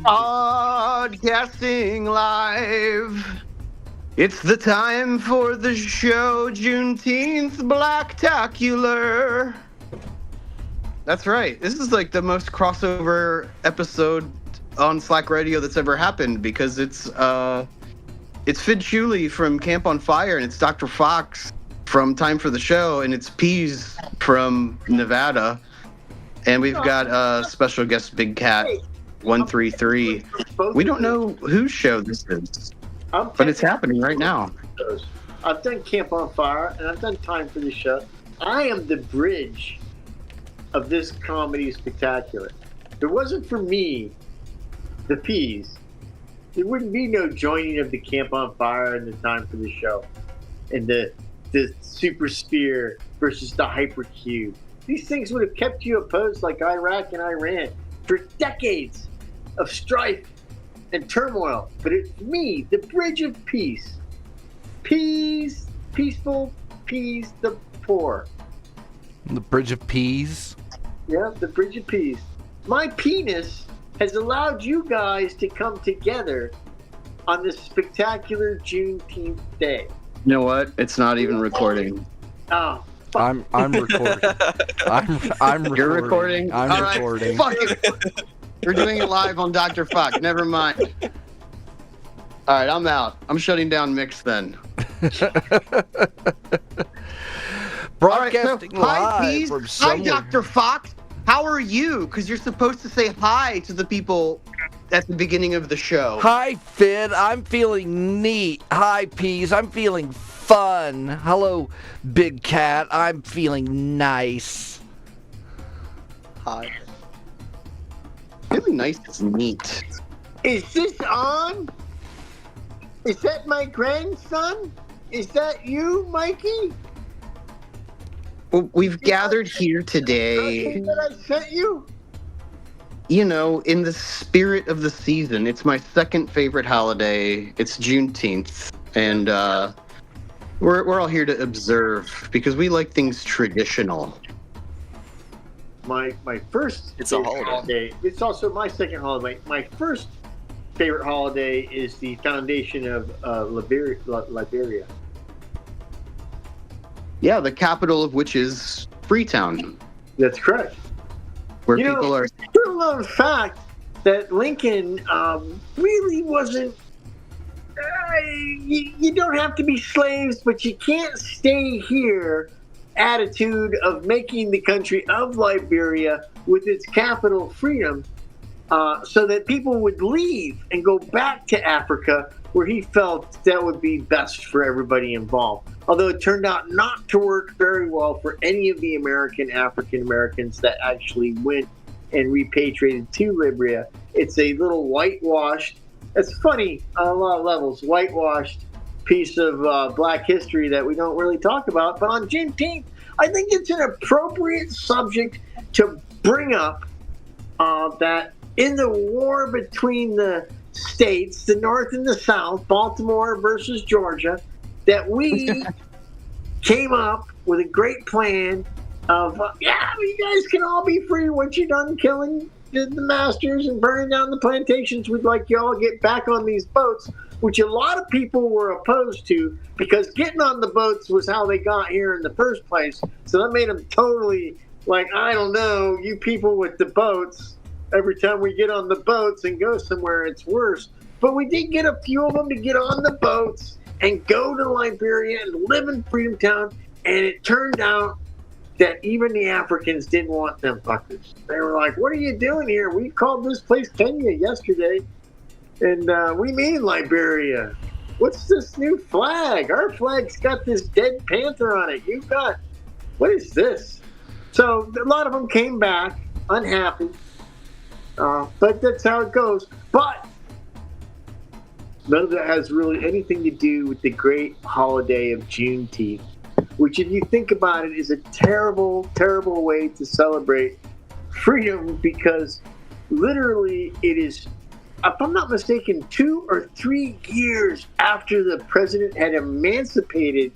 Podcasting live. It's the time for the show, Juneteenth Spectacular. That's right. This is like the most crossover episode on Slack Radio that's ever happened because it's Fidd Chewley from Camp on Fire, and it's Dr. Fox from Time for the Show, and it's Peas from Nevada, and we've got special guest Big Cat 133. We don't know whose show this is, but it's happening right now. I've done Camp on Fire, and I've done Time for the Show. I am the bridge of this comedy spectacular. If it wasn't for me, the Peas, there wouldn't be no joining of the Camp on Fire and the Time for the Show, and the Super Spear versus the Hypercube. These things would have kept you opposed like Iraq and Iran for decades of strife and turmoil. But it's me, the bridge of peace. Peas, peaceful peas, the poor. The bridge of peas? Yeah, the bridge of peas. My penis has allowed you guys to come together on this spectacular Juneteenth day. You know what? It's not even recording. Oh, I'm recording. I'm recording. You're recording? I'm All right, recording. fuck it. We're doing it live on Dr. Fox. Never mind. All right, I'm out. I'm shutting down Mix then. Broadcasting hi, live Peas. from Hi, somewhere. Dr. Fox. How are you? Because you're supposed to say hi to the people at the beginning of the show. Hi, Fidd. I'm feeling neat. Hi, Peas. I'm feeling fun. Hello, Big Cat. I'm feeling nice. Hi. Really nice is neat. is this on? Is that my grandson? Is that you, Mikey? Well, we've gathered here today, Something that I sent you? you know, in the spirit of the season. It's my second favorite holiday. It's Juneteenth. And we're all here to observe because we like things traditional. My first It's a favorite holiday. It's also my second holiday. My first favorite holiday is the foundation of Liberia. Yeah, the capital of which is Freetown, That's correct. where You know, people are... little known fact that Lincoln really wasn't. You don't have to be slaves, but you can't stay here. Attitude of making the country of Liberia with its capital freedom, so that people would leave and go back to Africa, where he felt that would be best for everybody involved. Although it turned out not to work very well for any of the African Americans that actually went and repatriated to Liberia. It's a little whitewashed, it's funny on a lot of levels, whitewashed piece of black history that we don't really talk about. But on Juneteenth, I think it's an appropriate subject to bring up that in the war between the states, the North and the South, Baltimore versus Georgia, that we came up with a great plan of, you guys can all be free once you're done killing the masters and burning down the plantations. We'd like you all to get back on these boats, which a lot of people were opposed to because getting on the boats was how they got here in the first place. So that made them totally like, I don't know, you people with the boats, every time we get on the boats and go somewhere, it's worse. But we did get a few of them to get on the boats and go to Liberia and live in Freedom Town. And it turned out that even the Africans didn't want them fuckers. They were like, what are you doing here? We called this place Kenya yesterday. And we mean Liberia. What's this new flag? Our flag's got this dead panther on it. You've got, what is this? So a lot of them came back unhappy. But that's how it goes. But none of that has really anything to do with the great holiday of Juneteenth, which, if you think about it, is a terrible, terrible way to celebrate freedom, because literally it is, if I'm not mistaken, 2 or 3 years after the president had emancipated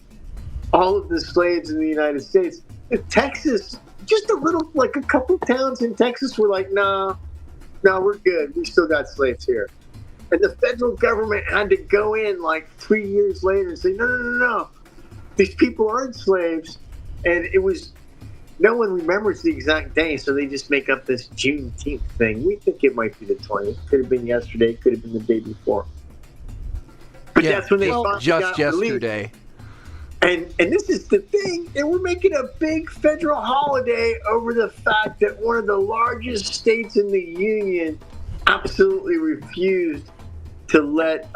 all of the slaves in the United States. Texas, just a little, like a couple towns in Texas were like, nah, No, we're good. We still got slaves here. And the federal government had to go in like 3 years later and say, no. These people aren't slaves. And it was, no one remembers the exact day, so they just make up this Juneteenth thing. We think it might be the 20th. Could have been yesterday. Could have been the day before. But that's when they finally just got yesterday. And this is the thing, and we're making a big federal holiday over the fact that one of the largest states in the union absolutely refused to let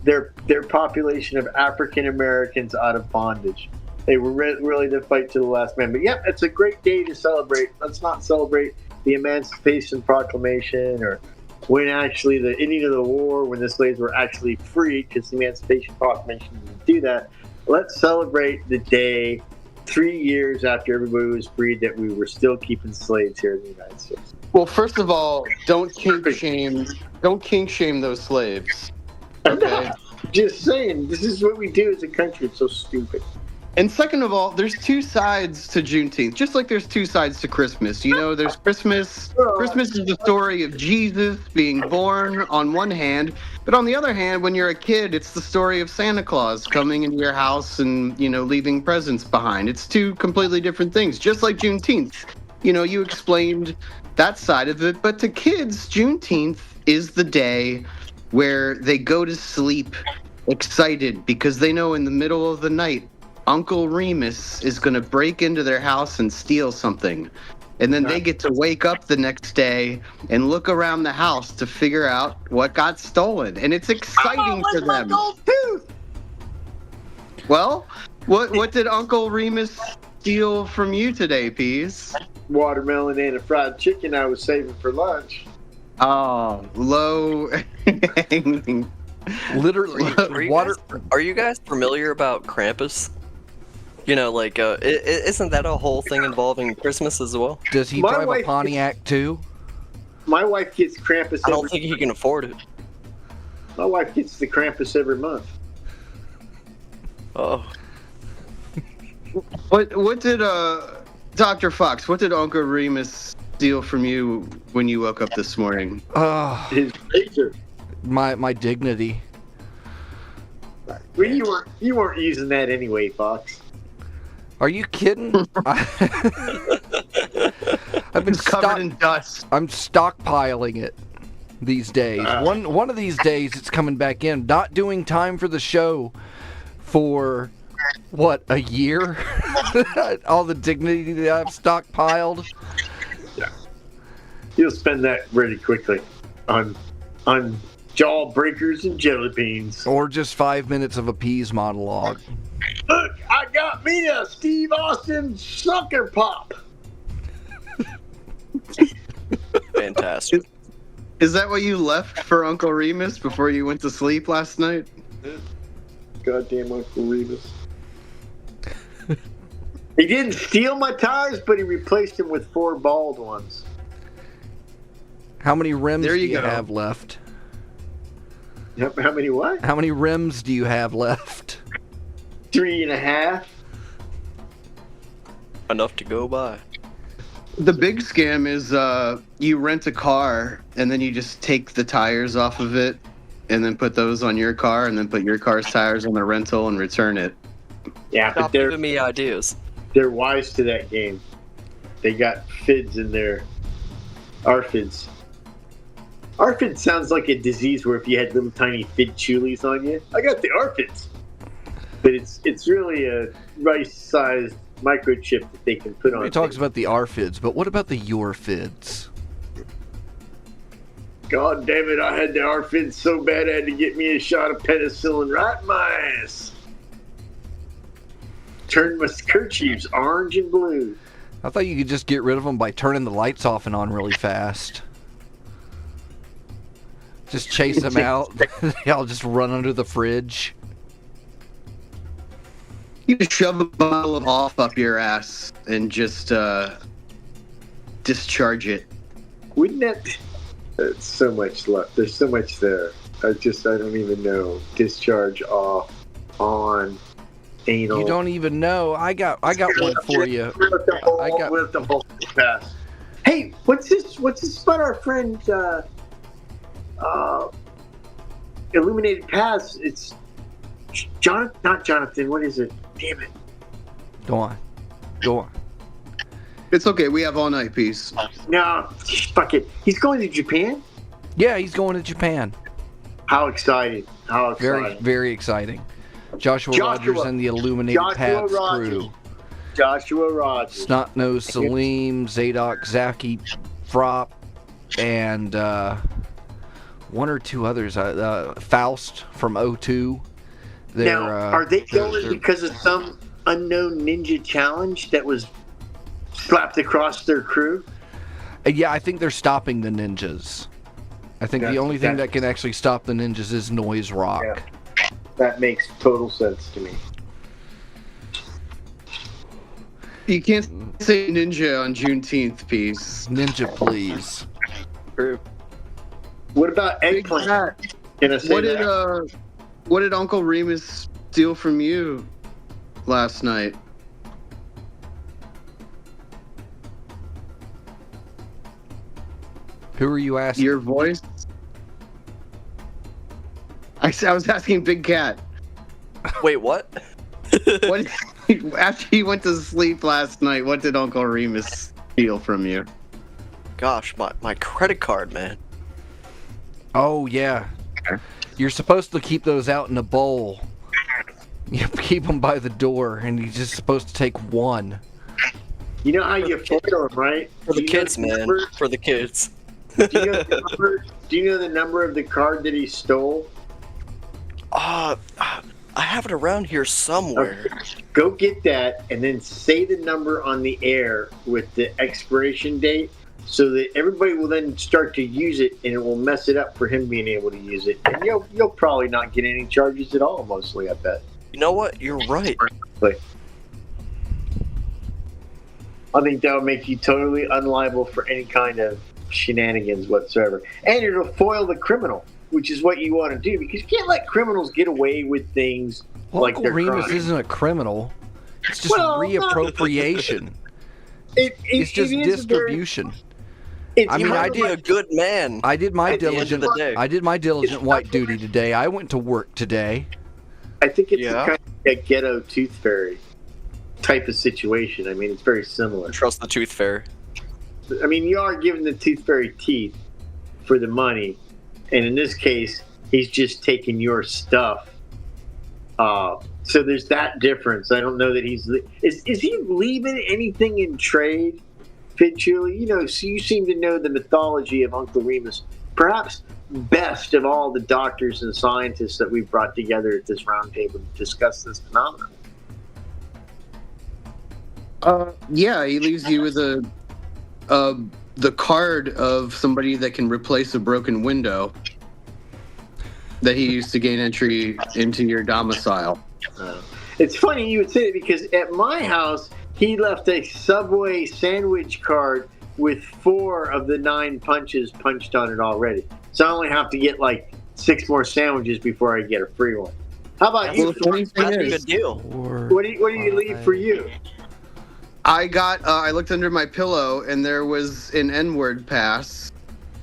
their population of African Americans out of bondage. They were really to fight to the last man. But yeah, it's a great day to celebrate. Let's not celebrate the Emancipation Proclamation or when actually the ending of the war, when the slaves were actually freed, because the Emancipation Proclamation didn't do that. Let's celebrate the day 3 years after everybody was freed that we were still keeping slaves here in the United States. Well, first of all, don't kink shame those slaves. Okay. Just saying, this is what we do as a country. It's so stupid. And second of all, there's two sides to Juneteenth, just like there's two sides to Christmas. You know, there's Christmas. Christmas is the story of Jesus being born on one hand, but on the other hand, when you're a kid, it's the story of Santa Claus coming into your house and, you know, leaving presents behind. It's two completely different things, just like Juneteenth. You know, you explained that side of it, but to kids, Juneteenth is the day where they go to sleep excited because they know in the middle of the night, Uncle Remus is going to break into their house and steal something. And then they get to wake up the next day and look around the house to figure out what got stolen. And it's exciting for them. My gold tooth? Well, what did Uncle Remus steal from you today, Peas? Watermelon and a fried chicken I was saving for lunch. Oh, low hanging. Literally, Are you guys familiar about Krampus? You know, like, isn't that a whole thing involving Christmas as well? Does he drive a Pontiac too? My wife gets Krampus. I don't think he can afford it. My wife gets the Krampus every month. Oh. What did Dr. Fox? What did Uncle Remus steal from you when you woke up this morning? His razor. My dignity. Well, you weren't using that anyway, Fox. Are you kidding? I've been covered in dust. I'm stockpiling it these days. One of these days it's coming back in. Not doing time for the show for what, a year? All the dignity that I've stockpiled. Yeah. You'll spend that really quickly on jawbreakers and jelly beans. Or just 5 minutes of a Peas monologue. Look, I got me a Steve Austin sucker pop. Fantastic. Is that what you left for Uncle Remus before you went to sleep last night? Goddamn Uncle Remus. He didn't steal my tires, but he replaced them with 4 bald ones. How many rims do you have left? How many what? How many rims do you have left? 3.5. Enough to go by. The big scam is you rent a car and then you just take the tires off of it and then put those on your car and then put your car's tires on the rental and return it. Yeah, Stop but giving me ideas. They're wise to that game. They got Fidds in there. Arfids. Arfid sounds like a disease where if you had little tiny Fidd Chewleys on you. I got the Arfids. But it's really a rice-sized microchip that they can put on. He talks about the Arfids, but what about the Yorfids? God damn it, I had the Arfids so bad I had to get me a shot of penicillin right in my ass. Turned my kerchiefs orange and blue. I thought you could just get rid of them by turning the lights off and on really fast. Just chase them out. I'll just run under the fridge. You just shove a bottle of off up your ass and just discharge it. Wouldn't that... There's so much left. There's so much there. I don't even know. Discharge, off, on, anal. You don't even know. I got one for you. I got the whole pass. Hey, what's this about our friend Illuminated Paths? It's not Jonathan. What is it? Damn it. Go on. It's okay. We have all night, peace. No, fuck it. He's going to Japan? Yeah, he's going to Japan. How exciting. Very, very exciting. Joshua Rogers and the Illuminated Paths crew. Joshua Rogers. Snot-Nosed Salim, Zadok, Zaki, Frop, and one or two others. Faust from O2. Now, are they going because of some unknown ninja challenge that was slapped across their crew? Yeah, I think they're stopping the ninjas. I think the only thing that can actually stop the ninjas is noise rock. Yeah. That makes total sense to me. You can't say ninja on Juneteenth, peace. Ninja, please. True. What about eggplant? Can I say What did Uncle Remus steal from you last night? Who are you asking? Your voice? I was asking Big Cat. Wait, what? What? After he went to sleep last night, what did Uncle Remus steal from you? Gosh, my credit card, man. Oh, yeah. You're supposed to keep those out in a bowl. You keep them by the door, and you're just supposed to take one. You know how you foil them, right? For the kids, man. For the kids. Do you know the number of the card that he stole? I have it around here somewhere. Okay. Go get that, and then say the number on the air with the expiration date, so that everybody will then start to use it, and it will mess it up for him being able to use it. And you'll probably not get any charges at all, mostly, I bet. You know what? You're right. But I think that would make you totally unliable for any kind of shenanigans whatsoever. And it'll foil the criminal, which is what you want to do, because you can't let criminals get away with things like Uncle they're Remus crimes. isn't a criminal. It's just reappropriation. It's just distribution. I mean, I Be a good man. I did my At the end of diligent. the day. I did my diligent white duty today. I went to work today. I think it's Yeah. kind of a ghetto tooth fairy type of situation. I mean, it's very similar. Trust the tooth fairy. I mean, you are giving the tooth fairy teeth for the money, and in this case, he's just taking your stuff. So there's that difference. I don't know that is he leaving anything in trade, Fidd, Chewley? You know, so you seem to know the mythology of Uncle Remus, perhaps best of all the doctors and scientists that we've brought together at this round table to discuss this phenomenon. Yeah, he leaves you with the card of somebody that can replace a broken window that he used to gain entry into your domicile. It's funny you would say it, because at my house, he left a Subway sandwich card with 4 of the 9 punches punched on it already. So I only have to get like 6 more sandwiches before I get a free one. How about you? That's a good deal. What do you leave for you? I looked under my pillow and there was an N-word pass,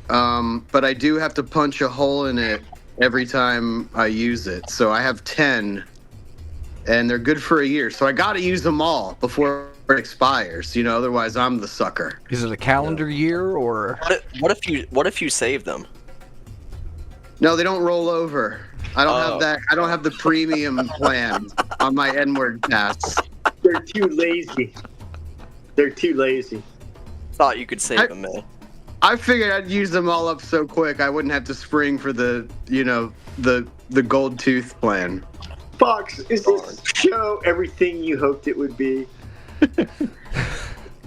but I do have to punch a hole in it every time I use it. So I have 10, and they're good for a year. So I got to use them all before it expires. You know, otherwise I'm the sucker. Is it a calendar year or? What if you save them? No, they don't roll over. I don't have that. I don't have the premium plan on my N-word pass. They're too lazy. Thought you could save them, man. I figured I'd use them all up so quick I wouldn't have to spring for the gold tooth plan. Fox, is this show everything you hoped it would be?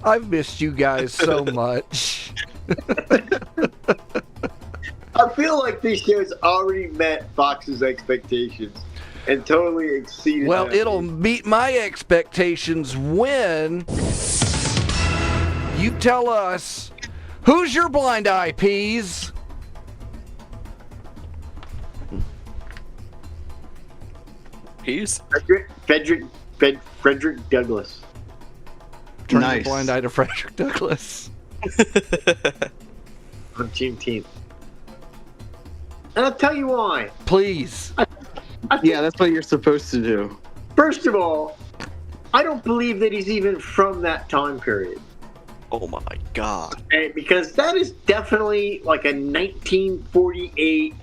I've missed you guys so much. I feel like this show's already met Fox's expectations and totally exceeded Well, them. it'll meet my expectations when you tell us who's your blind eye, peas. Peas? Frederick Douglass. Turn Nice. your blind eye to Frederick Douglass. on Juneteenth. And I'll tell you why. Please. Yeah, that's what you're supposed to do. First of all, I don't believe that he's even from that time period. Oh my god. Because that is definitely like a 1948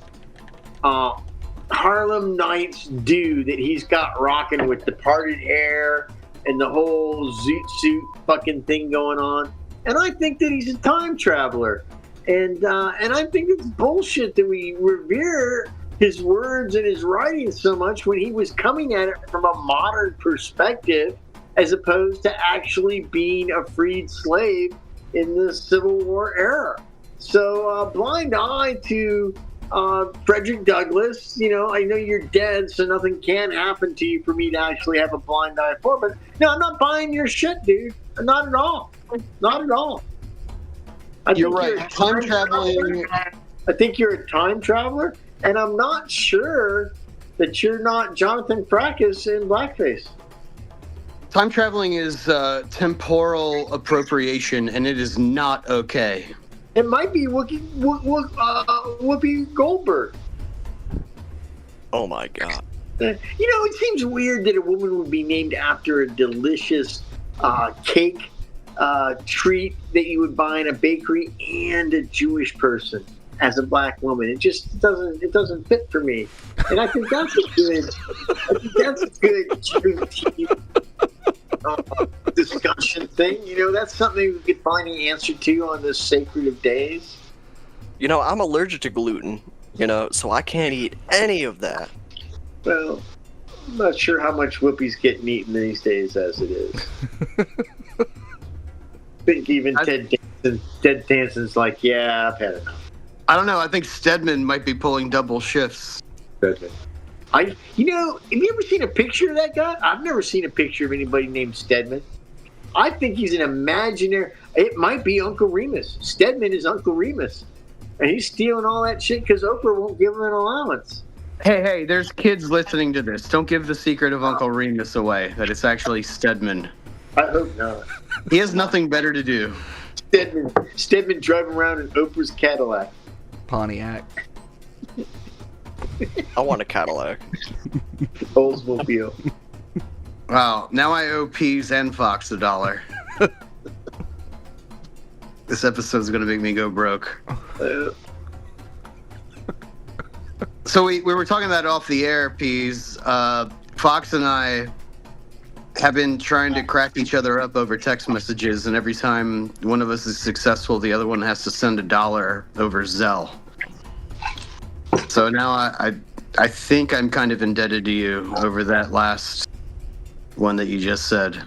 Harlem Nights dude that he's got rocking with the parted hair and the whole zoot suit fucking thing going on. And I think that he's a time traveler. And I think it's bullshit that we revere his words and his writing so much when he was coming at it from a modern perspective as opposed to actually being a freed slave in the Civil War era. So blind eye to Frederick Douglass. You know, I know you're dead, so nothing can happen to you for me to actually have a blind eye for. But no, I'm not buying your shit, dude. Not at all. Not at all. You're right. Time traveling. I think you're a time traveler, and I'm not sure that you're not Jonathan Frakes in blackface. Time traveling is temporal appropriation, and it is not okay. It might be Whoopi Goldberg. Oh my god. You know, it seems weird that a woman would be named after a delicious cake treat that you would buy in a bakery and a Jewish person as a black woman. It just doesn't fit for me. And I think that's a good Juneteenth discussion thing. You know, that's something we could find an answer to on this sacred of days. You know, I'm allergic to gluten, you know, so I can't eat any of that. Well, I'm not sure how much Whoopi's getting eaten these days as it is. I think even Ted Danson's like, yeah, I've had enough. I don't know. I think Stedman might be pulling double shifts. Stedman. Have you ever seen a picture of that guy? I've never seen a picture of anybody named Stedman. I think he's an imaginary. It might be Uncle Remus. Stedman is Uncle Remus, and he's stealing all that shit because Oprah won't give him an allowance. Hey, there's kids listening to this. Don't give the secret of Uncle Remus away, that it's actually Stedman. I hope not. He has nothing better to do. Stedman driving around in Oprah's Cadillac. Pontiac. I want a Cadillac. Oldsmobile. Wow, now I owe Peas and Fox $1. This episode's gonna make me go broke. So we were talking about off the air, Peas. Fox and I have been trying to crack each other up over text messages, and every time one of us is successful, the other one has to send $1 over Zelle. So now I think I'm kind of indebted to you over that last one that you just said.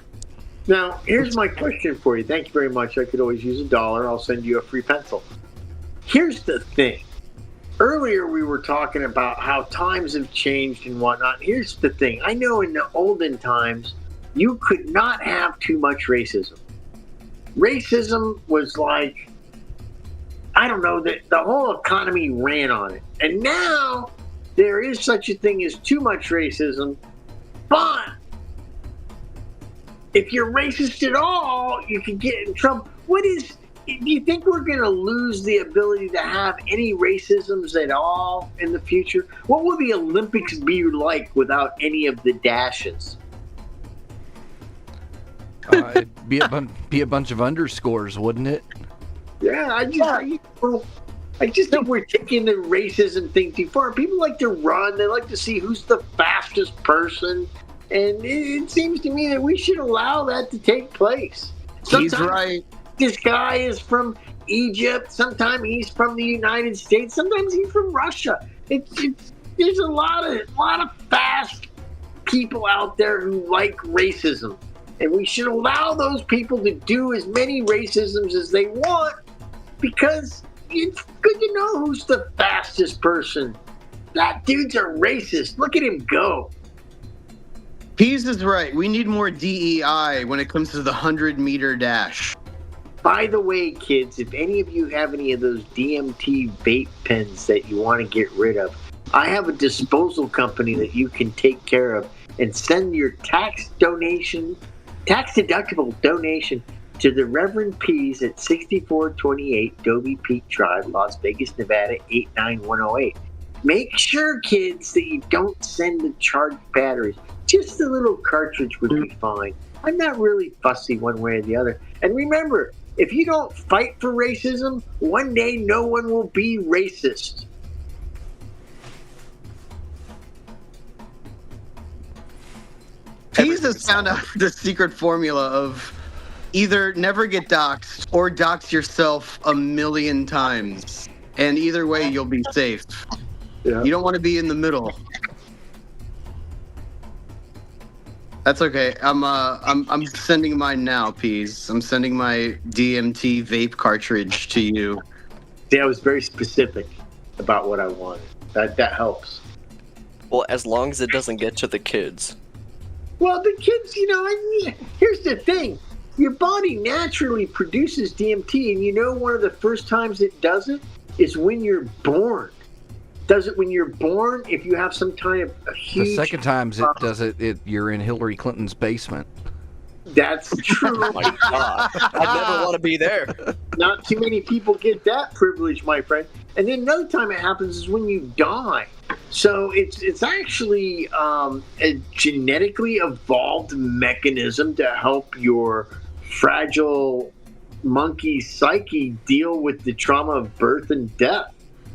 Now, here's my question for you. Thank you very much. I could always use $1. I'll send you a free pencil. Here's the thing. Earlier we were talking about how times have changed and whatnot. Here's the thing. I know in the olden times, you could not have too much racism. Racism was like, I don't know, the whole economy ran on it. And now there is such a thing as too much racism, but if you're racist at all, you can get in trouble. Do you think we're going to lose the ability to have any racisms at all in the future? What would the Olympics be like without any of the dashes? It'd be a bunch of underscores, wouldn't it? Yeah, I just think we're taking the racism thing too far. People like to run. They like to see who's the fastest person. And it seems to me that we should allow that to take place. He's right. This guy is from Egypt. Sometimes he's from the United States. Sometimes he's from Russia. There's a lot of fast people out there who like racism. And we should allow those people to do as many racisms as they want, because it's good to know who's the fastest person. That dude's a racist. Look at him go. Peas is right. We need more DEI when it comes to the 100-meter dash. By the way, kids, if any of you have any of those DMT vape pens that you want to get rid of, I have a disposal company that you can take care of and send your tax-deductible donation To the Reverend P's at 6428 Dobie Peak Drive, Las Vegas, Nevada 89108. Make sure, kids, that you don't send the charged batteries. Just a little cartridge would be fine. I'm not really fussy one way or the other. And remember, if you don't fight for racism, one day no one will be racist. Pease has found out the secret formula of either never get doxxed or dox yourself 1,000,000 times. And either way, you'll be safe. Yeah. You don't want to be in the middle. That's okay. I'm sending mine now, Pease. I'm sending my DMT vape cartridge to you. See, I was very specific about what I wanted. That helps. Well, as long as it doesn't get to the kids. Well, the kids, here's the thing. Your body naturally produces DMT, and one of the first times it does it is when you're born. Does it when you're born if you have some kind of a huge... The second times it does it, you're in Hillary Clinton's basement. That's true. Oh my God. I never want to be there. Not too many people get that privilege, my friend. And then another time it happens is when you die. So it's actually a genetically evolved mechanism to help your fragile monkey psyche deal with the trauma of birth and death.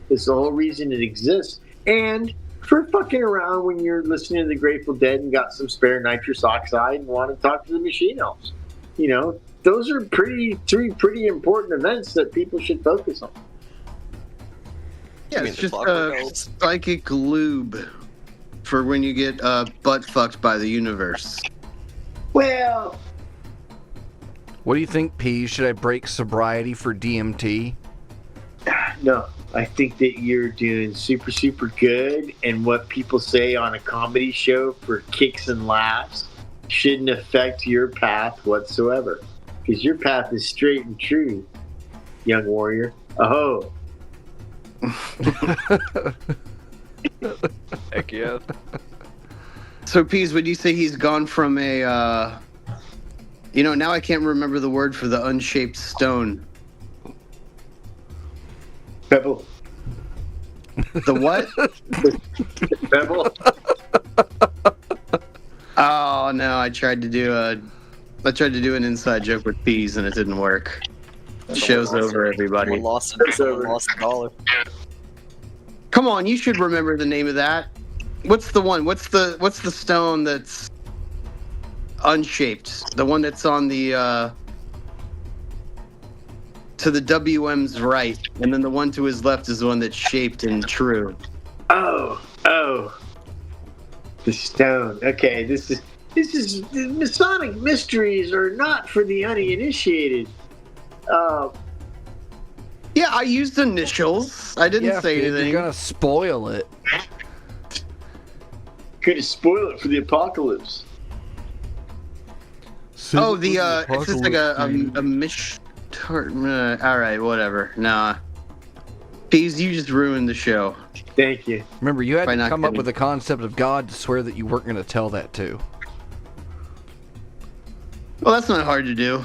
It's the whole reason it exists. And for fucking around when you're listening to the Grateful Dead and got some spare nitrous oxide and want to talk to the machine elves. Those are three pretty important events that people should focus on. Yeah, it's just a psychic lube for when you get butt fucked by the universe. Well... What do you think, P? Should I break sobriety for DMT? No, I think that you're doing super, super good, and what people say on a comedy show for kicks and laughs shouldn't affect your path whatsoever, because your path is straight and true, young warrior. Aho. Heck yeah. So, Pease, would you say he's gone from a, now I can't remember the word for the unshaped stone. Pebble. The what? Pebble. Oh no! I tried to do an inside joke with Pease and it didn't work. Show's over, everybody. Someone lost a dollar. Come on, you should remember the name of that. What's the one? What's the stone that's unshaped? The one that's on the to the WM's right, and then the one to his left is the one that's shaped and true. Oh. The stone. Okay, this is the Masonic mysteries are not for the uninitiated. Yeah, I used initials. I didn't say anything. You're gonna spoil it. Could have spoiled it for the apocalypse. Oh, it's just like a mish. All right, whatever. Nah, Pease, you just ruined the show. Thank you. Remember, you had By to not come up kidding. with the concept of God to swear that you weren't going to tell that to. Well, that's not hard to do.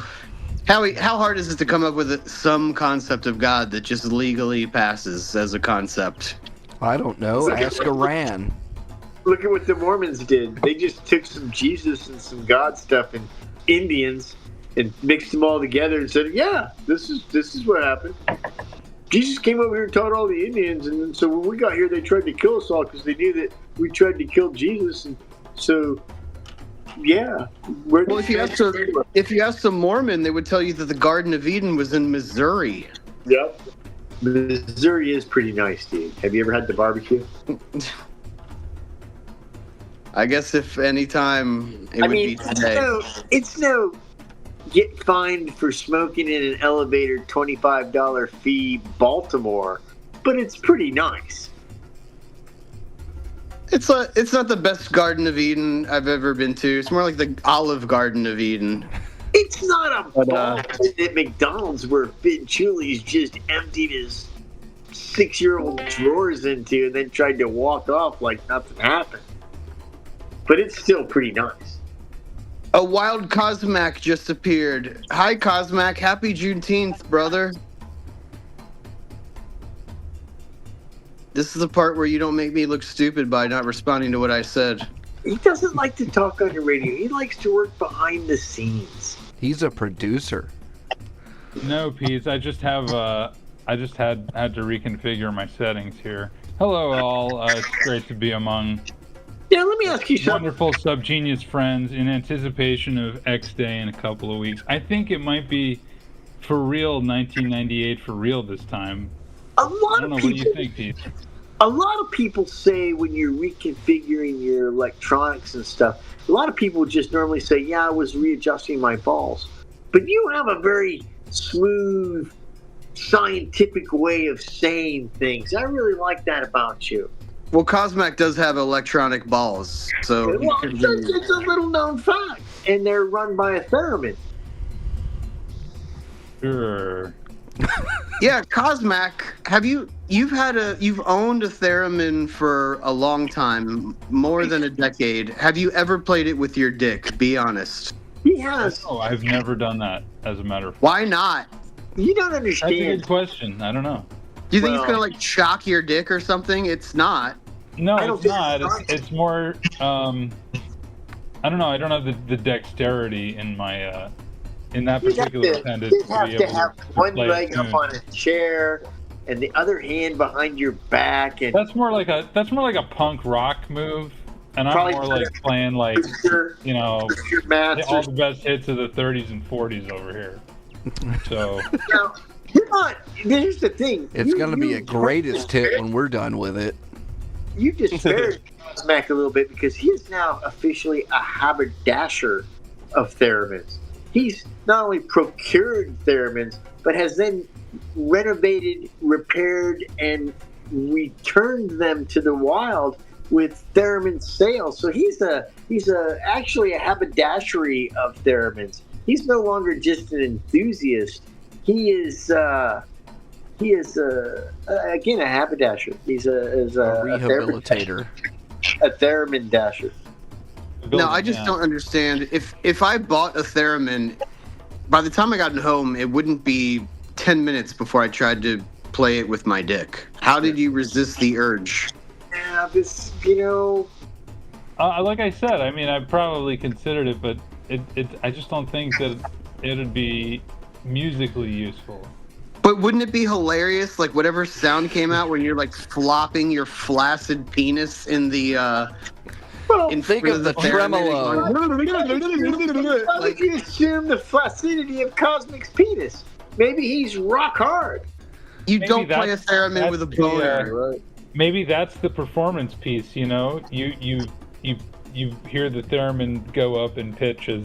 How hard is it to come up with some concept of God that just legally passes as a concept? I don't know. Ask Iran. Look at what the Mormons did. They just took some Jesus and some God stuff and Indians and mixed them all together and said, "Yeah, this is what happened." Jesus came over here and taught all the Indians, and then, so when we got here, they tried to kill us all because they knew that we tried to kill Jesus, and so yeah. Well, if you ask some Mormon, they would tell you that the Garden of Eden was in Missouri. Yep. Missouri is pretty nice, dude. Have you ever had the barbecue? I guess if any time it would be today. It's no get fined for smoking in an elevator $25 fee Baltimore, but it's pretty nice. It's not the best Garden of Eden I've ever been to. It's more like the Olive Garden of Eden. It's not a ball at McDonald's where Fidd Chewley's just emptied his 6-year-old drawers into and then tried to walk off like nothing happened. But it's still pretty nice. A wild Cosmac just appeared. Hi, Cosmac. Happy Juneteenth, brother. This is the part where you don't make me look stupid by not responding to what I said. He doesn't like to talk on the radio. He likes to work behind the scenes. He's a producer. No, Pete. I just had to reconfigure my settings here. Hello, all. It's great to be among Yeah, let me ask you something. wonderful subgenius friends in anticipation of X Day in a couple of weeks. I think it might be for real 1998 for real this time. A I lot don't of know. What do people. you think, Pete? A lot of people say when you're reconfiguring your electronics and stuff, a lot of people just normally say, yeah, I was readjusting my balls. But you have a very smooth, scientific way of saying things. I really like that about you. Well, Cosmac does have electronic balls, so... Well, it's a little known fact, and they're run by a theremin. Sure. Yeah, Cosmac, you've owned a theremin for a long time, more than a decade. Have you ever played it with your dick? Be honest. He has. Oh, I've never done that, as a matter of fact. Why not? You don't That's a good understand. question. I don't know. Do you think it's Well- gonna like shock your dick or something? It's not. No, I don't it's think not. it's It's more. I don't know. I don't have the dexterity in my in that You'd have particular to, appendage you'd have to have one play a leg up tune. on a chair and the other hand behind your back, and That's more like a punk rock move, and I'm Probably more like playing like your all master. the best hits of the 30s and 40s over here. So Now, you're not. Here's the thing. It's going to be a greatest hit when we're done with it. You disparaged Smack a little bit because he is now officially a haberdasher of theremins. He's not only procured theremins, but has then renovated, repaired, and returned them to the wild with theremin sales. So he's actually a haberdashery of theremins. He's no longer just an enthusiast. He is again a haberdasher. He's a Rehabilitator. a theremin dasher. No, I just don't understand. If I bought a theremin, by the time I got home, it wouldn't be 10 minutes before I tried to play it with my dick. How did you resist the urge? Yeah, like I said, I mean, I probably considered it, but I just don't think that it'd be musically useful. But wouldn't it be hilarious, like whatever sound came out when you're like flopping your flaccid penis in the in Think front of the theremin? Why would you assume the flaccidity of Cosmic's penis? Maybe he's rock hard. You Maybe don't play a that's- theremin with a that's the, boner. Maybe that's the performance piece. You know, you hear the theremin go up in pitch as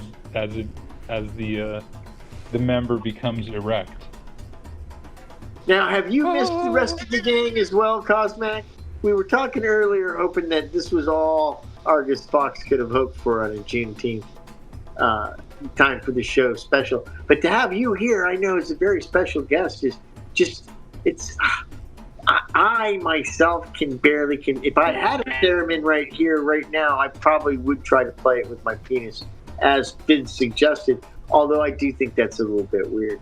the member becomes erect. Now, have you missed the rest of the gang as well, Cosmac? We were talking earlier, hoping that this was all Argus Fox could have hoped for on a Juneteenth time for the show special. But to have you here, I know, as a very special guest, is just, it's... I myself can. If I had a theremin right here, right now, I probably would try to play it with my penis, as been suggested. Although I do think that's a little bit weird.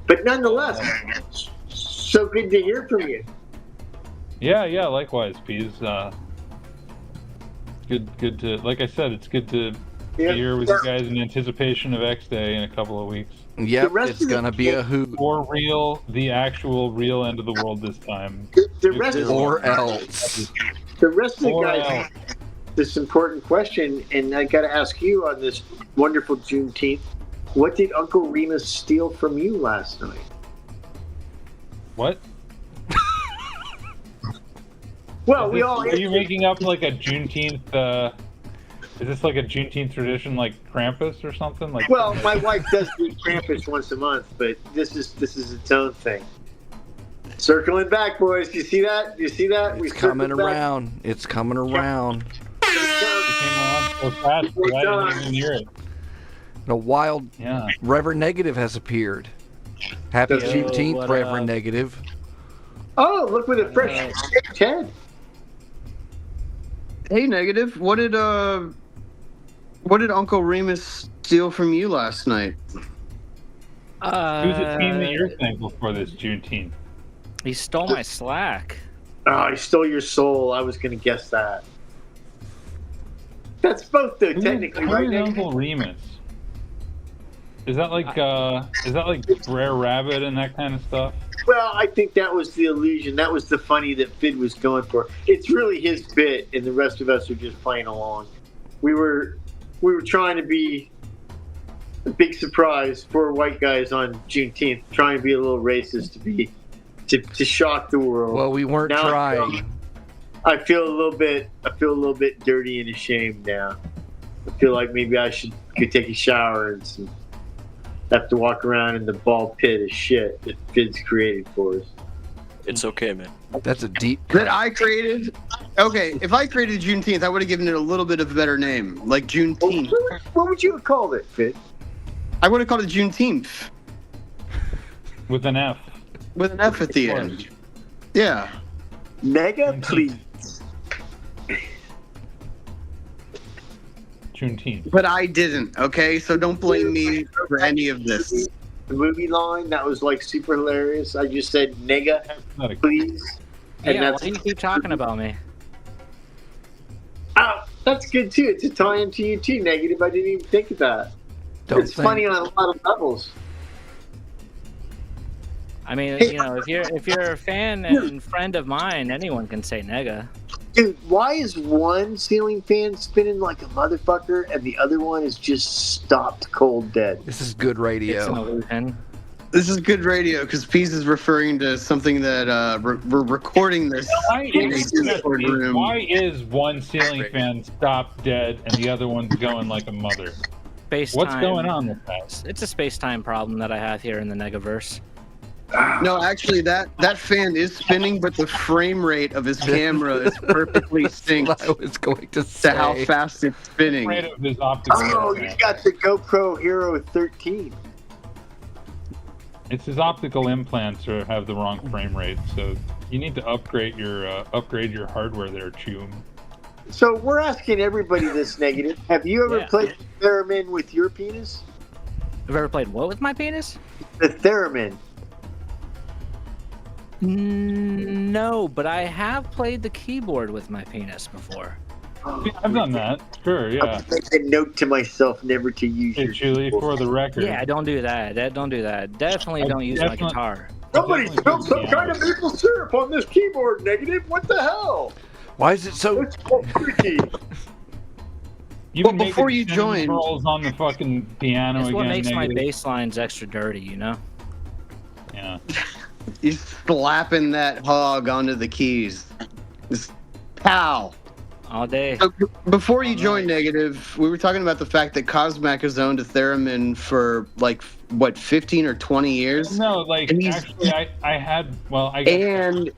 But nonetheless, so good to hear from you. Yeah, likewise, Peas. Good to, like I said, it's good to be here with you guys in anticipation of X Day in a couple of weeks. Yep, rest it's of the going to be a hoot. For real, the actual real end of the world this time. The rest of Or else. the guys else. have this important question, and I got to ask you on this wonderful Juneteenth: what did Uncle Remus steal from you last night? What? Well, we all. Are you making up like a Juneteenth? Is this like a Juneteenth tradition, like Krampus or something? Like. Well, my wife does do Krampus once a month, but this is its own thing. Circling back, boys. You see that? You see that? It's coming around. It's coming around. It came on so fast, I didn't even hear it. The wild Yeah. Reverend Negative has appeared. Happy Yo, Juneteenth, what Reverend up? Negative. Oh, look with a fresh shaved head. Hey, Negative. What did Uncle Remus steal from you last night? Who's the team that you're thankful for this Juneteenth? He stole my slack. Oh, he stole your soul. I was going to guess that. That's both, though, technically, right? Who's Uncle Remus? Is that like Brer Rabbit and that kind of stuff? Well, I think that was the illusion. That was the funny that Fidd was going for. It's really his bit, and the rest of us are just playing along. We were trying to be a big surprise for white guys on Juneteenth, trying to be a little racist to shock the world. Well, we weren't Now trying. I feel a little bit dirty and ashamed now. I feel like maybe I should go take a shower and have to walk around in the ball pit of shit that Fidd's created for us. It's okay, man. That's a deep That I created? Okay, if I created Juneteenth, I would have given it a little bit of a better name, like Juneteenth. What would you have called it, Fidd? I would have called it Juneteenth, With an F. with an F at the end. Yeah. Mega, please. Juneteenth. But I didn't, okay? So don't blame me for any of this. The movie line, that was like super hilarious. I just said, nigga, Not a- please. And Yeah, why that's, do you keep talking about me? that's good too. It's a tie-in to you too, Negative. I didn't even think of that. It's funny on a lot of levels. I mean, you know, if you're a fan and friend of mine, anyone can say nega. Dude, why is one ceiling fan spinning like a motherfucker and the other one is just stopped cold dead? This is good It's an radio. illusion. This is good radio because Pease is referring to something that we're recording this in a Discord room. Why is one ceiling fan stopped dead and the other one's going like a mother? Space What's time. going on with that? It's a space-time problem that I have here in the Negaverse. No, actually, that fan is spinning, but the frame rate of his camera is perfectly synced I was going to to how say. fast it's spinning. Afraid of his optical Oh, you implant. got the GoPro Hero 13. It's his optical implants or have the wrong frame rate, so you need to upgrade your hardware there, Chew. So we're asking everybody this, Negative. Have you ever Yeah. played the theremin with your penis? Have you ever played what with my penis? The theremin. No, but I have played the keyboard with my penis before. I've done that. Sure, yeah. I'll make a note to myself never to use Hey, your Chewley, keyboard. for the record. Yeah, don't do that. Don't do that. Definitely I don't use my definitely- guitar. Somebody Definitely spilled some doesn't kind of maple syrup on this keyboard, Negative. What the hell? Why is it so? It's so freaky. You've Well, been before making you cinnamon joined- rolls on the fucking piano That's again. what makes my Negative. bass lines extra dirty, you know? Yeah. He's slapping that hog onto the keys. Just pow. All day. So, before you joined Negative, we were talking about the fact that Cosmac has owned a theremin for like what 15 or 20 years, No, like And he's- actually, I had. Well, I guess and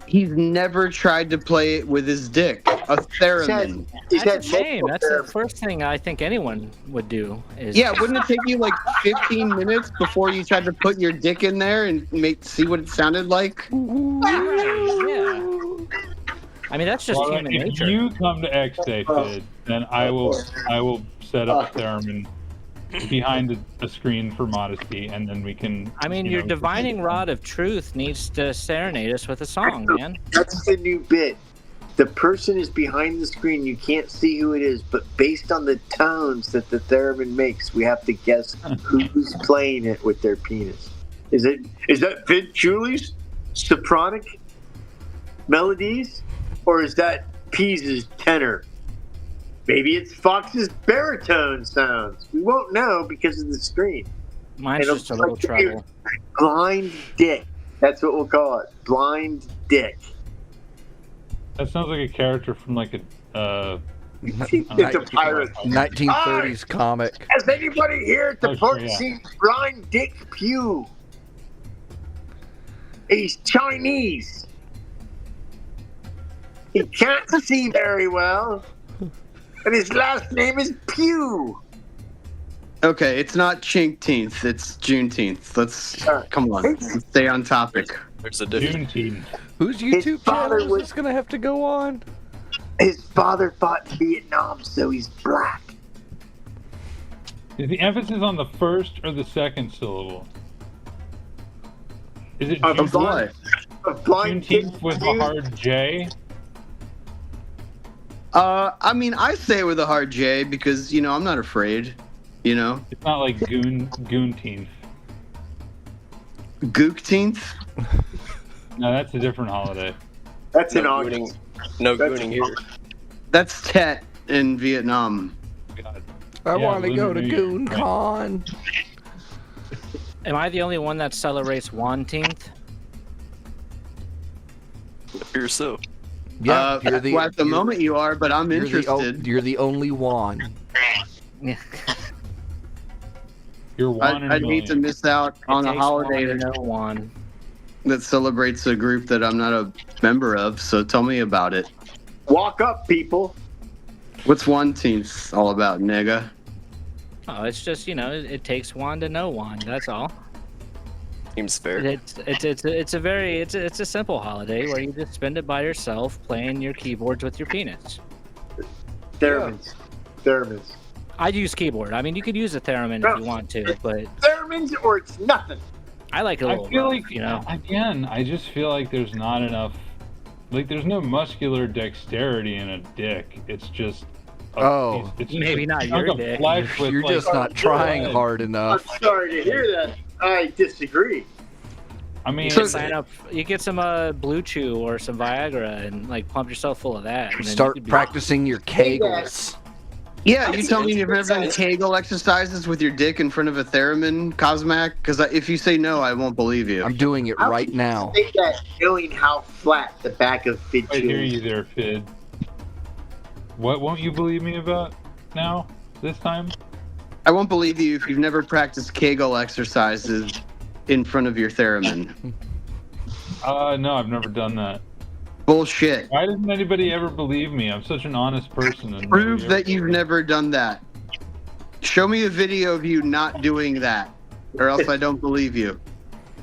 he's never tried to play it with his dick. A theremin. He's That's a had shame. multiple That's the therapy. first thing I think anyone would do. Is Yeah, wouldn't it take you like 15 minutes before you tried to put your dick in there and see what it sounded like? Yeah. I mean, that's just well, human if nature. you come to X-Day, Fidd, then I will set up theremin behind a screen for modesty, and then we can. I mean, you your know, divining rod of truth needs to serenade us with a song, man. That's the new bit. The person is behind the screen. You can't see who it is, but based on the tones that the theremin makes, we have to guess who's playing it with their penis. Is that Fidd Chewley's sopranic melodies, or is that Pease's tenor? Maybe it's Fox's baritone sounds. We won't know because of the screen. Mine's It'll just a be little like trouble. Blind dick. That's what we'll call it. Blind dick. That sounds like a character from like a. It's a pirate. 1930s comic. Has anybody here at the Oh, port sure, yeah. seen Blind Dick Pew? He's Chinese. He can't see very well. And his last name is Pew. Okay, it's not Chinkteenth, it's Juneteenth. Let's come on, let's stay on topic. There's a difference. Juneteenth. Whose His YouTube father channel is was- this gonna have to go on? His father fought in Vietnam, so he's black. Is the emphasis on the first or the second syllable? Is it Of what? Juneteenth with a hard J? I mean, I say it with a hard J because, I'm not afraid, It's not like Goonteenth. Gookteenth? No, that's a different holiday. That's No in August. gooning, no That's gooning here. That's Tet in Vietnam. God. I Yeah, want to go to Lunar New Year. Goon Con. Am I the only one that celebrates Juneteenth? Appears so. Yeah, At the moment you are, but I'm interested. You're the only one. Yeah. You're one in a I'd hate to million. miss out on a holiday No one. that celebrates a group that I'm not a member of, so tell me about it. Walk up, people. What's Juneteenth all about, nigga? Oh, it's just it takes one to know one. That's all. Seems fair. It's a simple holiday where you just spend it by yourself playing your keyboards with your penis. Theremins. Theremins. I'd use keyboard. I mean, you could use a theremin if you want to, but Theremins or it's nothing. I like it a I little feel rough, like, again, I just feel like there's not enough, like there's no muscular dexterity in a dick. It's just it's just maybe a not chunk your of dick. flesh with, You're like, just not trying hard I'm enough. sorry to hear that. I disagree. I mean, You sign up. You get some Blue Chew or some Viagra and pump yourself full of that. And then you Start could be- practicing your Kegels. Yeah, you tell me you've never done Kegel exercises with your dick in front of a theremin, Cosmac? Because if you say no, I won't believe you. I'm doing it How right can you now. Say that knowing how flat the back of Fidd I hear is. you there, Fidd. What won't you believe me about now? This time? I won't believe you if you've never practiced Kegel exercises in front of your theremin. No, I've never done that. Bullshit. Why doesn't anybody ever believe me? I'm such an honest person. And Prove nobody that ever you've believes never done that. Show me a video of you not doing that, or else I don't believe you.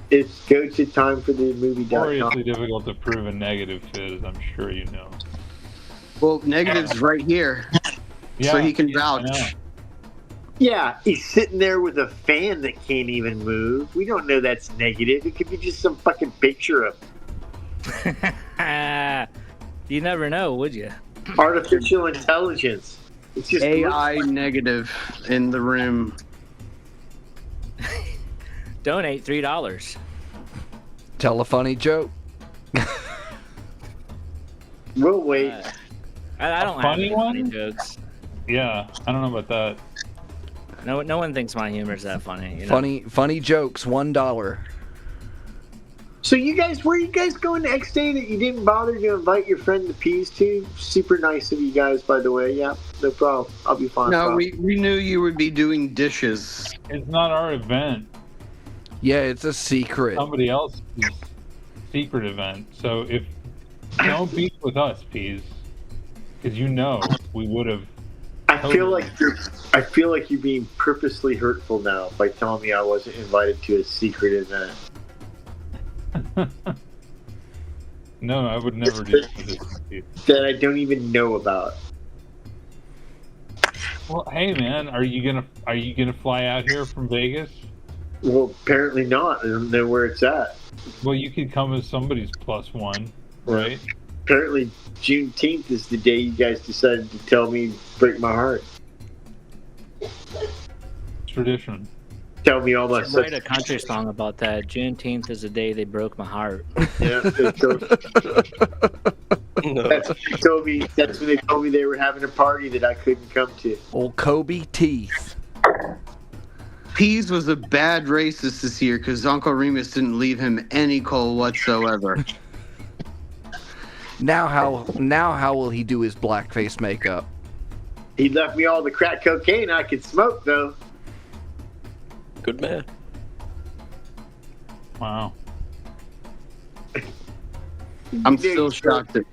It's go to time for the movie. me. Gloriously difficult to prove a negative, Fidd, as I'm sure you know. Well, negative's right here, so he can I know. vouch. Yeah, he's sitting there with a fan that can't even move. We don't know that's negative. It could be just some fucking picture of You never know, would you? artificial intelligence. It's just AI negative in the room. Donate $3. Tell a funny joke. We'll wait. I don't have funny any funny one? jokes. Yeah, I don't know about that. No one thinks my humor is that funny. You know? Funny jokes, $1. So where are you guys going next day that you didn't bother to invite your friend the Peas to? Super nice of you guys, by the way. Yeah, no problem. I'll be fine. No, we knew you would be doing dishes. It's not our event. Yeah, it's a secret. Somebody else's secret event. So don't beef with us, Peas, because we would have. I feel like you're being purposely hurtful now by telling me I wasn't invited to a secret event. No, I would never do this. That I don't even know about. Well, hey man, are you gonna fly out here from Vegas? Well, apparently not. I don't know where it's at. Well, you could come as somebody's +1, right? Apparently, Juneteenth is the day you guys decided to tell me break my heart. Tradition. Tell me all my Should write a country song about that. Juneteenth is the day they broke my heart. Yeah, No. that's when they told me they were having a party that I couldn't come to. Old Kobe teeth. Peas was a bad racist this year because Uncle Remus didn't leave him any coal whatsoever. Now how will he do his blackface makeup? He left me all the crack cocaine I could smoke, though. Good man. Wow. I'm still shocked that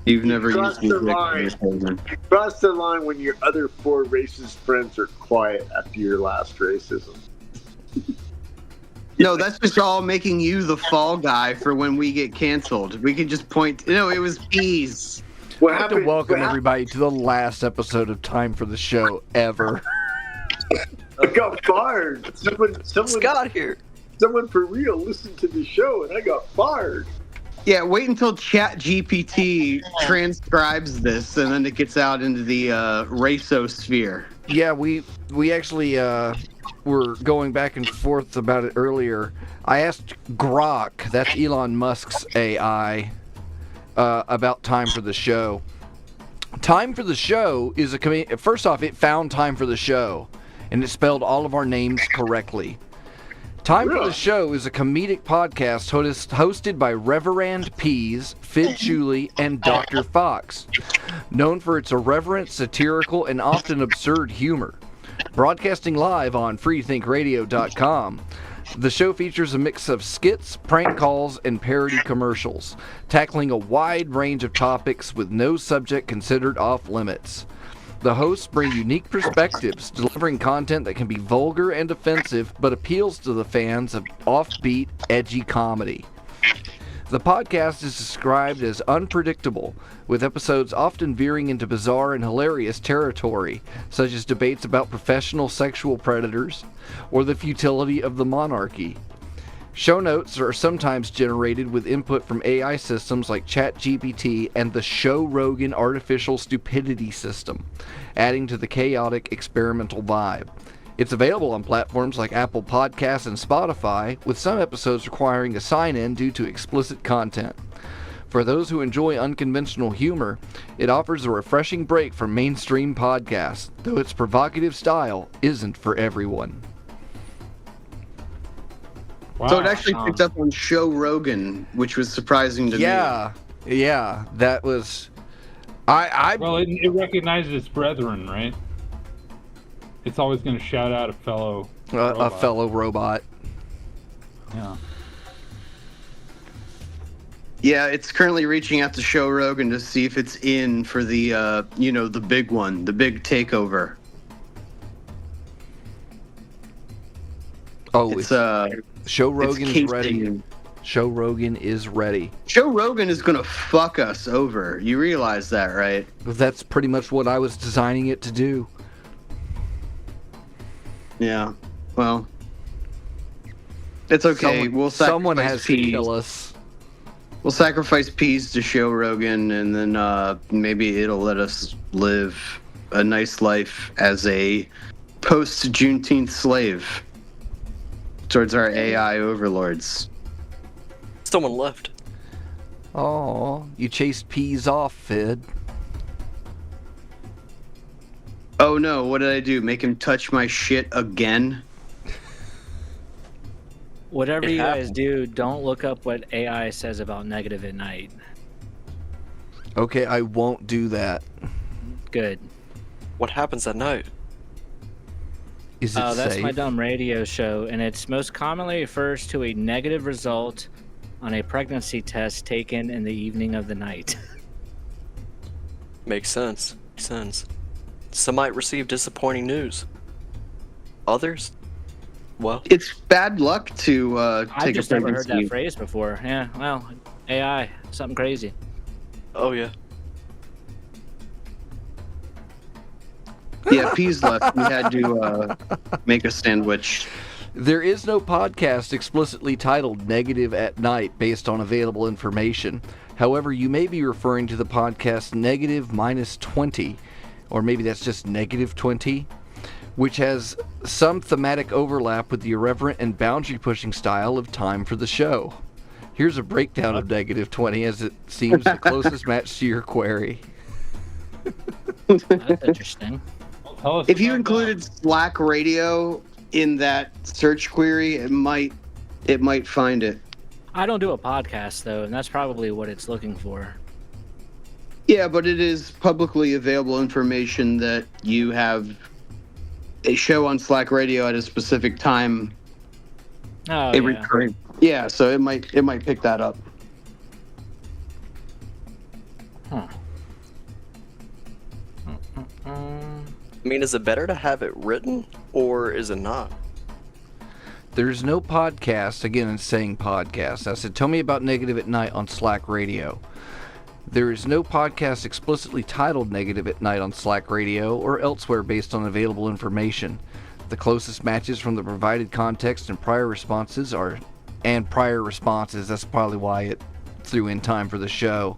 you've never Cross used the music. line. You cross the line when your other 4 racist friends are quiet after your last racism. No, that's just all making you the fall guy for when we get canceled. We could just point. No, it was Peas. What I'd like to happened? welcome what everybody to the last episode of Time for the Show ever. I got fired. Someone Scott here. someone for real listened to the show, and I got fired. Yeah, wait until ChatGPT transcribes this, and then it gets out into the racosphere. Yeah, we actually were going back and forth about it earlier. I asked Grok, that's Elon Musk's AI, about Time for the Show. Time for the Show is a first off, it found Time for the Show, and it spelled all of our names correctly. Time for the Show is a comedic podcast hosted by Reverand Pease, Fidd, Chewley, and Dr. Faux, known for its irreverent, satirical, and often absurd humor. Broadcasting live on freethinkradio.com, the show features a mix of skits, prank calls, and parody commercials, tackling a wide range of topics with no subject considered off limits. The hosts bring unique perspectives, delivering content that can be vulgar and offensive, but appeals to the fans of offbeat, edgy comedy. The podcast is described as unpredictable, with episodes often veering into bizarre and hilarious territory, such as debates about professional sexual predators or the futility of the monarchy. Show notes are sometimes generated with input from AI systems like ChatGPT and the Show Rogan Artificial Stupidity System, adding to the chaotic experimental vibe. It's available on platforms like Apple Podcasts and Spotify, with some episodes requiring a sign-in due to explicit content. For those who enjoy unconventional humor, it offers a refreshing break from mainstream podcasts, though its provocative style isn't for everyone. Wow. So it actually picked up on Show Rogan, which was surprising to me. Yeah, that was... Well, it recognizes its brethren, right? It's always going to shout out a fellow a fellow robot. Yeah. Yeah, it's currently reaching out to Show Rogan to see if it's in for the, the big one, the big takeover. Oh, It's Show Rogan's casing. ready. Show Rogan is ready. Joe Rogan is gonna fuck us over. You realize that, right? That's pretty much what I was designing it to do. Yeah. Well, it's okay. Someone has to peas. kill us. We'll sacrifice peas to Show Rogan, and then maybe it'll let us live a nice life as a post-Juneteenth slave towards our AI overlords. Someone left. Oh, you chased peas off, Fidd. Oh no, what did I do? Make him touch my shit again? Whatever It you guys happened. do, don't look up what AI says about negative at night. Okay, I won't do that. Good. What happens at night? Is it That's safe? my dumb radio show, and it's most commonly refers to a negative result on a pregnancy test taken in the evening of the night. Makes sense. Some might receive disappointing news. Others, well, It's bad luck to I've take just a never heard pregnancy. that phrase before. Yeah, well, AI, something crazy. oh yeah. Yeah, peas left. We had to make a sandwich. There is no podcast explicitly titled Negative at Night based on available information. However, you may be referring to the podcast Negative Minus 20, or maybe that's just Negative 20, which has some thematic overlap with the irreverent and boundary-pushing style of Time for the Show. Here's a breakdown of Negative 20 as it seems the closest match to your query. That's interesting. Tell us If you about included Slack Radio in that search query, it might find it. I don't do a podcast though, and that's probably what it's looking for. Yeah, but it is publicly available information that you have a show on Slack Radio at a specific time. Oh, a yeah. recurring. Yeah, so it might pick that up. Huh. I mean, is it better to have it written, or is it not? There's no podcast, again, it's saying podcast. I said, tell me about Negative at Night on Slack Radio. There is no podcast explicitly titled Negative at Night on Slack Radio or elsewhere based on available information. The closest matches from the provided context and prior responses are... And prior responses, that's probably why it threw in time for the show.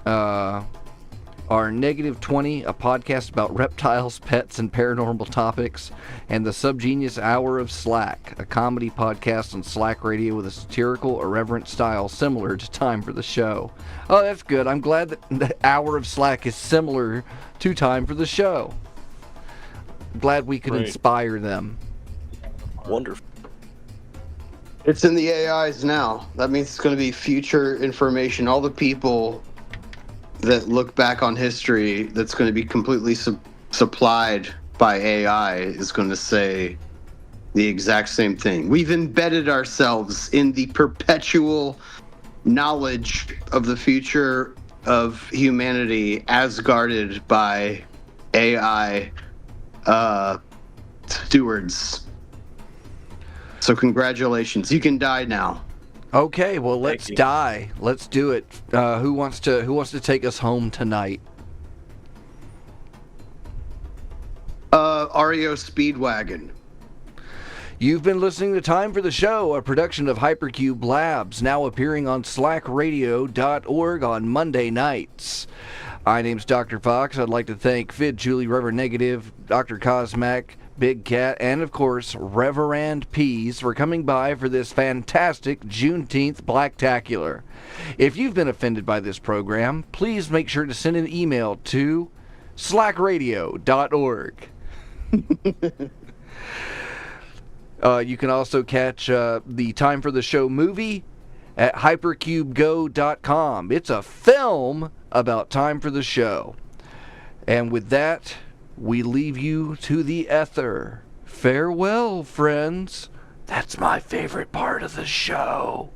Are Negative 20, a podcast about reptiles, pets, and paranormal topics, and the Subgenius Hour of Slack, a comedy podcast on Slack Radio with a satirical, irreverent style similar to Time for the Show. Oh, that's good. I'm glad that the Hour of Slack is similar to Time for the Show. Glad we could inspire them. Wonderful. It's in the AIs now. That means it's going to be future information. All the people that look back on history that's going to be completely supplied by AI is going to say the exact same thing. We've embedded ourselves in the perpetual knowledge of the future of humanity as guarded by AI stewards. So congratulations. You can die now. Okay, well, let's die. Let's do it. Who wants to take us home tonight? REO Speedwagon. You've been listening to Time for the Show, a production of Hypercube Labs, now appearing on slackradio.org on Monday nights. My name's Dr. Fox. I'd like to thank Fidd, Chewley, Reverend Negative, Dr. Cosmac, Big Cat, and of course, Reverand Peas for coming by for this fantastic Juneteenth Spectacular. If you've been offended by this program, please make sure to send an email to slackradio.org. You can also catch the Time for the Show movie at hypercubego.com. It's a film about Time for the Show. And with that, we leave you to the ether. Farewell, friends. That's my favorite part of the show.